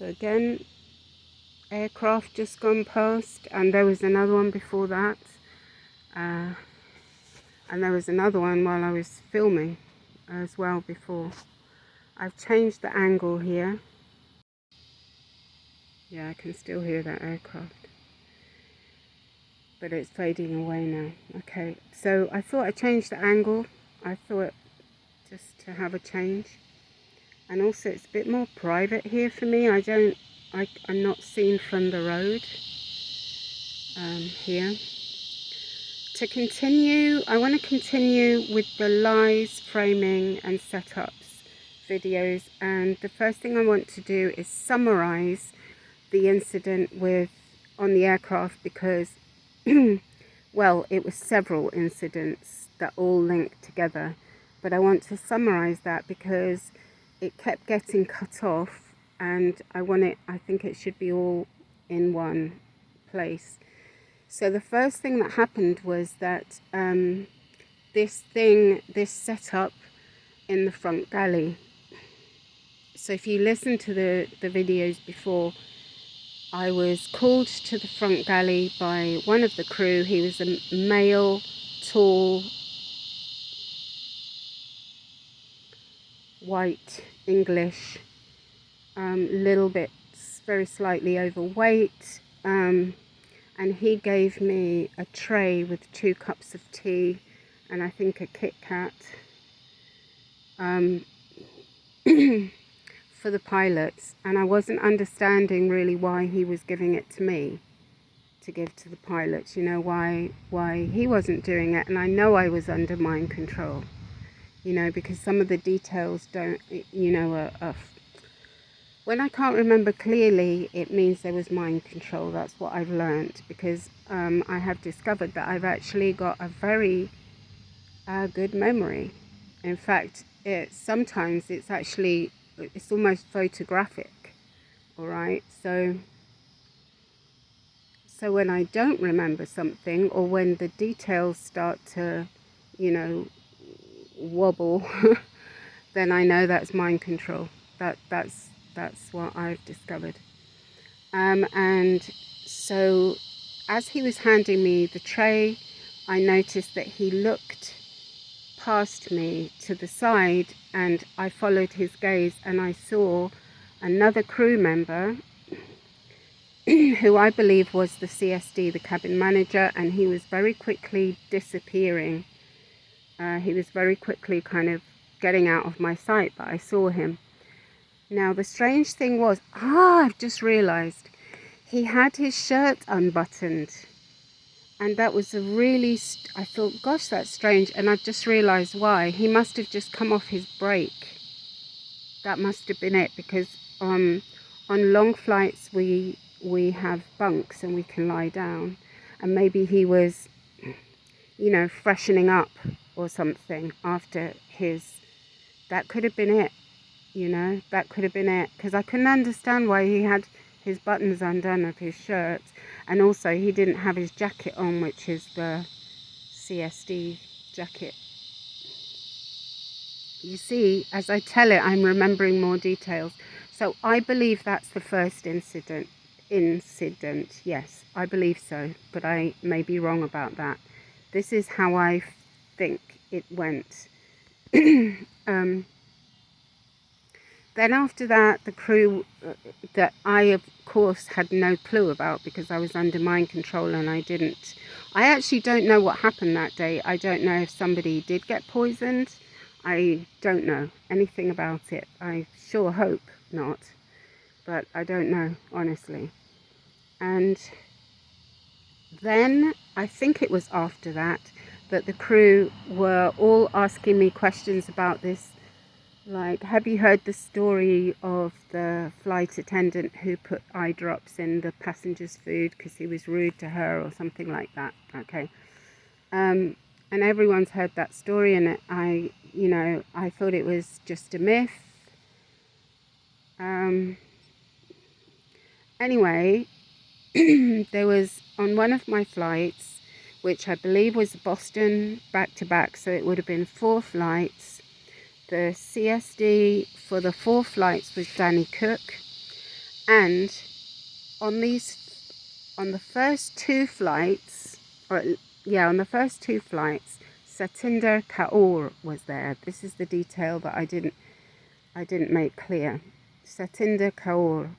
So again, aircraft just gone past, and there was another one before that, and there was another one while I was filming as well before. I've changed the angle here. Yeah, I can still hear that aircraft, but it's fading away now. Okay, so I thought I changed the angle. I thought just to have a change, and also it's a bit more private here for me. I'm not seen from the road here. To continue, I want to continue with the lies, framing and setups videos, and the first thing I want to do is summarize the incident on the aircraft, because well, it was several incidents that all linked together, but I want to summarize that because it kept getting cut off, and I think it should be all in one place. So the first thing that happened was that this setup in the front galley. So if you listen to the videos before, I was called to the front galley by one of the crew. He was a male, tall, white, English, little bit, very slightly overweight, and he gave me a tray with 2 cups of tea and I think a Kit Kat for the pilots, and I wasn't understanding really why he was giving it to me to give to the pilots, you know, why he wasn't doing it. And I know I was under mind control, you know, because some of the details don't, you know, when I can't remember clearly, it means there was mind control. That's what I've learned, because I have discovered that I've actually got a very good memory. In fact, sometimes it's almost photographic, all right? So when I don't remember something, or when the details start to, you know, wobble, then I know that's mind control. That's what I've discovered. And so as he was handing me the tray, I noticed that he looked past me to the side, and I followed his gaze, and I saw another crew member who I believe was the CSD, the cabin manager, and he was very quickly disappearing. He was very quickly kind of getting out of my sight, but I saw him. Now the strange thing was, I've just realized he had his shirt unbuttoned, and that was I thought, gosh, that's strange, and I've just realized why. He must have just come off his break. That must have been it, because on long flights we have bunks and we can lie down, and maybe he was, you know, freshening up or something after that could have been it, you know, that could have been it, because I couldn't understand why he had his buttons undone of his shirt, and also he didn't have his jacket on, which is the CSD jacket. You see, as I tell it, I'm remembering more details. So I believe that's the first incident. Yes, I believe so, but I may be wrong about that. This is how I think it went. Then after that, the crew that I, of course, had no clue about, because I was under mind control and I actually don't know what happened that day. I don't know if somebody did get poisoned. I don't know anything about it. I sure hope not, but I don't know, honestly. And then I think it was after that the crew were all asking me questions about this. Like, have you heard the story of the flight attendant who put eye drops in the passenger's food because he was rude to her or something like that? Okay. And everyone's heard that story, and I thought it was just a myth. Anyway, there was on one of my flights, which I believe was Boston back-to-back, so it would have been 4 flights. The CSD for the 4 flights was Danny Cook, And on the first two flights, on the first two flights, Satinder Kaur was there. This is the detail that I didn't make clear. Satinder Kaur,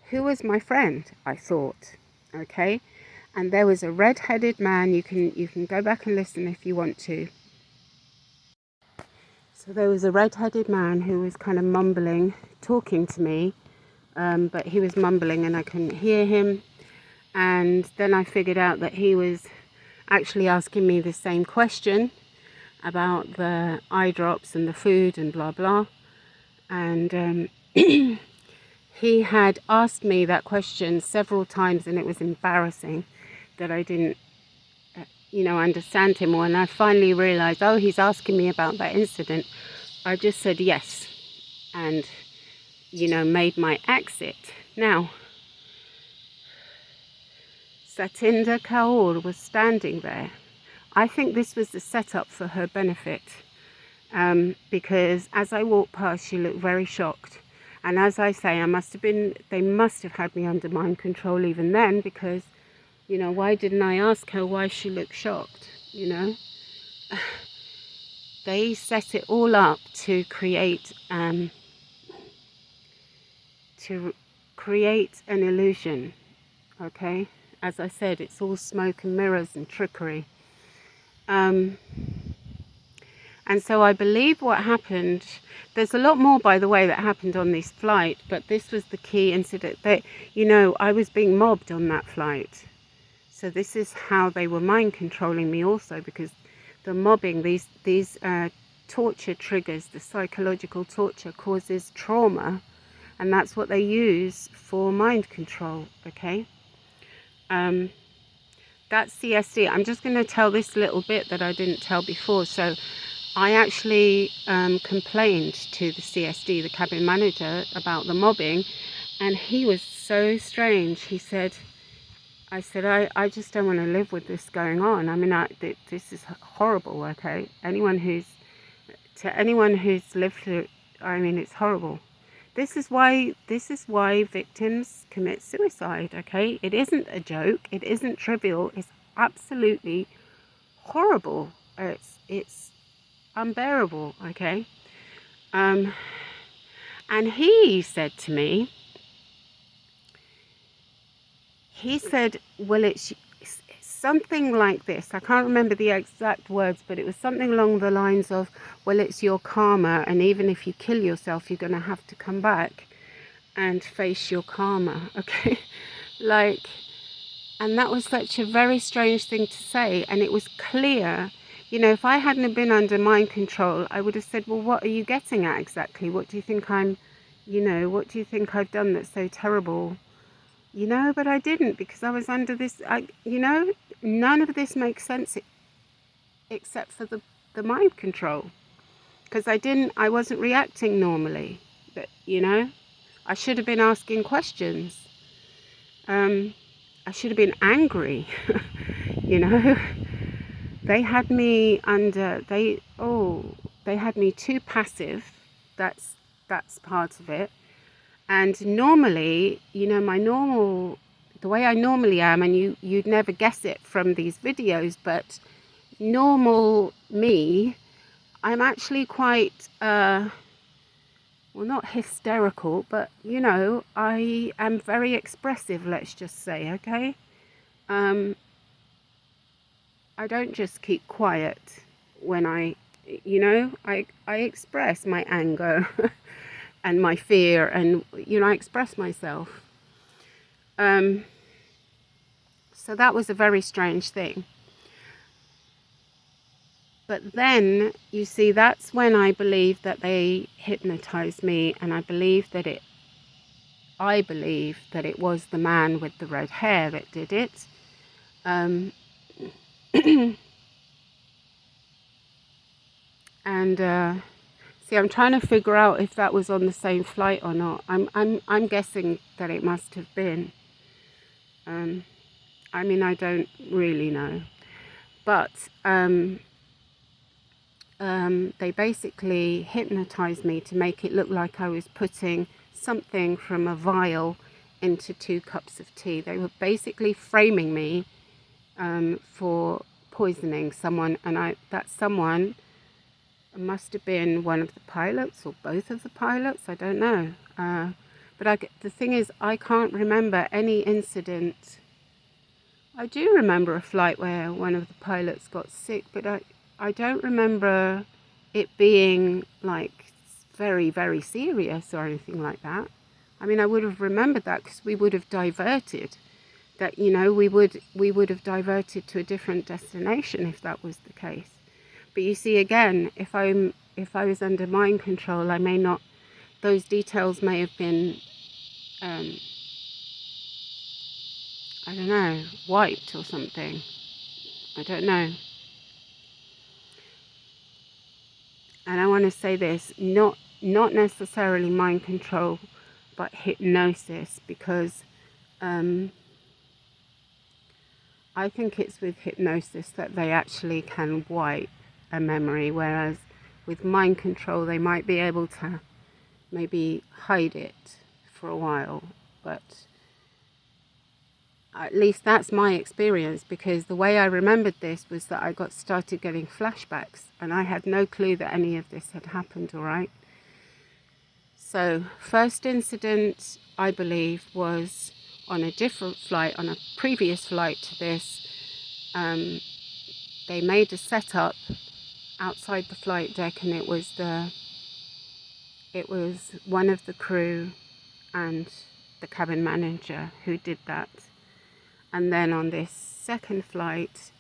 who was my friend, I thought. Okay, and there was a red-headed man. You can go back and listen if you want to. So there was a red-headed man who was kind of mumbling, talking to me, but he was mumbling and I couldn't hear him. And then I figured out that he was actually asking me the same question about the eye drops and the food and blah blah. And he had asked me that question several times, and it was embarrassing that I didn't understand him. When I finally realized, oh, he's asking me about that incident, I just said yes and made my exit. Now Satinder Kaur was standing there. I think this was the setup for her benefit, because as I walked past, she looked very shocked. And as I say, they must have had me under mind control even then, because, why didn't I ask her why she looked shocked? They set it all up to create an illusion, okay? As I said, it's all smoke and mirrors and trickery. And so I believe what happened, there's a lot more, by the way, that happened on this flight, but this was the key incident. I was being mobbed on that flight. So this is how they were mind controlling me also, because the mobbing, these torture triggers, the psychological torture causes trauma, and that's what they use for mind control, okay? That's CSD. I'm just going to tell this little bit that I didn't tell before. So I actually complained to the CSD, the cabin manager, about the mobbing, and he was so strange. I said, I just don't want to live with this going on. I mean, this is horrible, okay? Anyone who's lived through, I mean, it's horrible. This is why victims commit suicide, okay? It isn't a joke. It isn't trivial. It's absolutely horrible. It's unbearable, okay? And he said to me, well, it's something like this. I can't remember the exact words, but it was something along the lines of, well, it's your karma, and even if you kill yourself, you're going to have to come back and face your karma, okay? And that was such a very strange thing to say, and it was clear. If I hadn't been under mind control, I would have said, well, what are you getting at exactly? What do you think what do you think I've done that's so terrible? But I didn't, because I was under this, none of this makes sense except for the mind control, because I wasn't reacting normally, but, I should have been asking questions. I should have been angry, They had me they had me too passive. That's part of it. And normally, the way I normally am, and you'd never guess it from these videos, but normal me, I'm actually quite, not hysterical, but, I am very expressive, let's just say, okay? I don't just keep quiet when I express my anger and my fear, and I express myself. So that was a very strange thing. But then, you see, that's when I believe that they hypnotized me, and I believe that it was the man with the red hair that did it. And see, I'm trying to figure out if that was on the same flight or not. I'm guessing that it must have been. I mean, I don't really know, but they basically hypnotized me to make it look like I was putting something from a vial into 2 cups of tea. They were basically framing me for poisoning someone, and that someone must have been one of the pilots or both of the pilots. I don't know. But the thing is, I can't remember any incident. I do remember a flight where one of the pilots got sick, but I don't remember it being like very, very serious or anything like that. I mean, I would have remembered that because we would have diverted. That, you know, we would have diverted to a different destination if that was the case. But you see, again, if I was under mind control, I may not. Those details may have been, I don't know, wiped or something. I don't know. And I want to say this: not necessarily mind control, but hypnosis, because I think it's with hypnosis that they actually can wipe a memory, whereas with mind control they might be able to maybe hide it for a while. But at least that's my experience, because the way I remembered this was that I started getting flashbacks, and I had no clue that any of this had happened, all right? So first incident, I believe, was on a different flight, on a previous flight to this. They made a setup outside the flight deck, and it was one of the crew and the cabin manager who did that. And then on this second flight,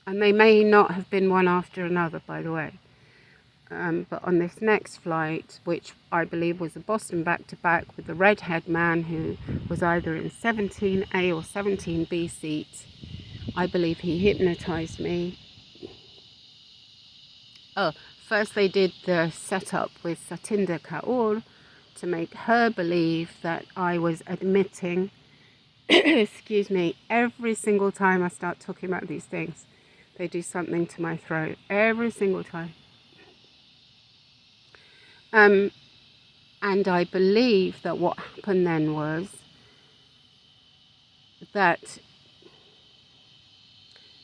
and they may not have been one after another, by the way, but on this next flight, which I believe was a Boston back-to-back with the redhead man who was either in 17A or 17B seat, I believe he hypnotized me. First they did the setup with Satinder Kaur to make her believe that I was admitting, excuse me, every single time I start talking about these things, they do something to my throat, every single time. And I believe that what happened then was that,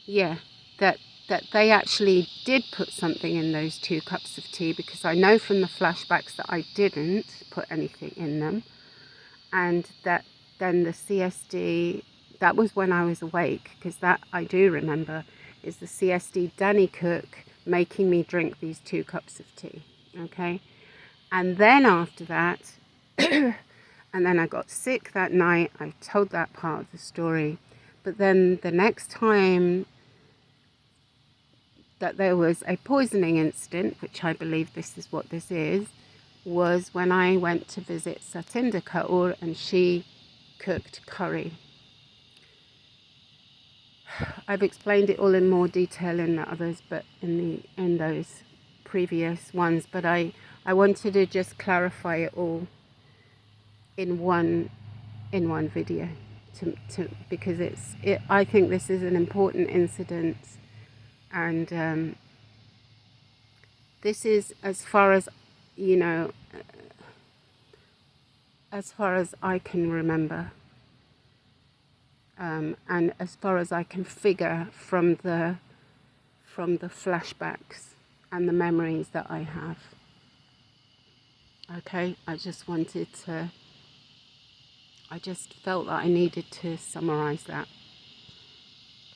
that they actually did put something in those 2 cups of tea, because I know from the flashbacks that I didn't put anything in them, and that then the CSD, that was when I was awake, because that I do remember, is the CSD Danny Cook making me drink these 2 cups of tea, okay? And then after that, and then I got sick that night. I told that part of the story. But then the next time that there was a poisoning incident, which I believe this is what this is, was when I went to visit Satinder Kaur and she cooked curry. I've explained it all in more detail in the others, but in those previous ones, but I wanted to just clarify it all in one video, because I think this is an important incident, and this is, as far as you know, as far as I can remember, and as far as I can figure from the flashbacks and the memories that I have. Okay, I just felt that I needed to summarize that.